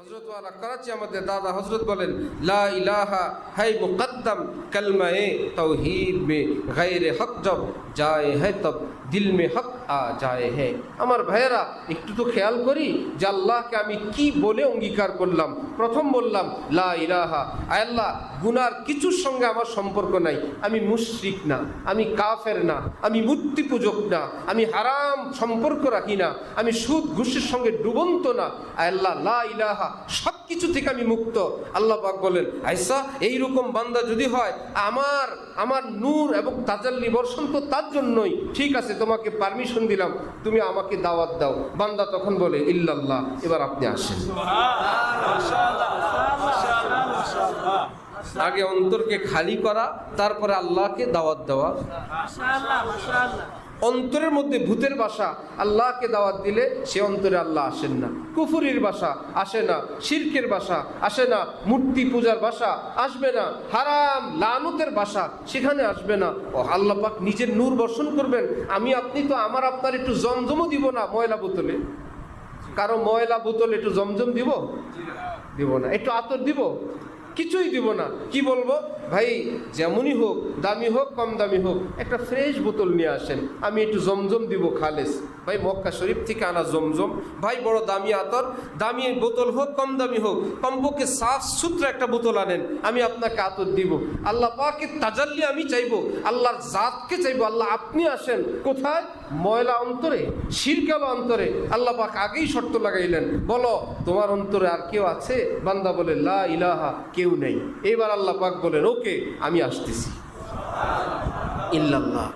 হযরত ওয়ালা করাচি আমাদের দাদা হযরত বলেন, লা ইলাহা है मुकद्दम कलमाए तौहीद में गैर हक जब जाए है तब दिल में हक आ जाए है। আমার ভাইয়েরা একটু তো খেয়াল করি যে আল্লাহকে আমি কি বলে অঙ্গীকার করলাম। প্রথম বললাম লা ইলাহা, আল্লাহ গুনার কিছুর সঙ্গে আমার সম্পর্ক নাই, আমি মুশরিক না, আমি কাফের না, আমি মূর্তি পূজক না, আমি হারাম সম্পর্ক রাখি না, আমি সুদ ঘুষের সঙ্গে ডুবন্ত না। আল্লাহ লা ইলাহা, সব কিছু থেকে আমি মুক্ত। আল্লাহ পাক বলেন, আয়সা এইরকম বান্দা যদি হয়, আমার নূর এবং তাজাল্লি বর্ষণ তো তার জন্যই। ঠিক আছে, তোমাকে পারমিশন দিলাম, তুমি আমাকে দাওয়াত দাও। বান্দা তখন বলে ইল্লাল্লাহ, এবার আপনি আসেন। আগে অন্তরকে খালি করা, তারপরে আল্লাহকে দাওয়াত দেওয়া। অন্তরের মধ্যে ভূতের বাসা, আল্লাহকে দাওয়াত দিলে সে অন্তরে আল্লাহ আসেন না। কুফরির বাসা আসে না, শিরকের বাসা আসে না, মূর্তি পূজার বাসা আসবে না, হারাম লানতের বাসা সেখানে আসবে না। ও আল্লাহ পাক নিজের নূর বর্ষণ করবেন। আমি আপনি তো আপনার একটু জমজমও দিব না ময়লা বোতলে। কারো ময়লা বোতলে একটু জমজম দিব না, একটু আতর দিব, কিছুই দিব না। কি বলবো, ভাই যেমনই হোক, দামি হোক কম দামি হোক, একটা ফ্রেশ বোতল নিয়ে আসেন, আমি একটু জমজম দিব খালেস। ভাই মক্কা শরীফ থেকে আনা জমজম, ভাই বড় দামি আতর, দামি বোতল হোক কম দামি হোক, কমপক্ষে সাফ সুতরা একটা বোতল আনেন, আমি আপনাকে আতর দিব। আল্লাহ পাকের তাজাল্লি আমি চাইবো, আল্লাহর জাতকে চাইবো। আল্লাহ আপনি আসেন কোথায়? ময়লা অন্তরে, শিরকালো অন্তরে। আল্লাহ পাক আগেই শর্ত লাগাইলেন, বলো তোমার অন্তরে আর কেউ আছে? বান্দা বলে লা ইলাহা, কেউ নেই। এবার আল্লাহ পাক বলেন, ওকে আমি আসতেছি। ইল্লাল্লাহ।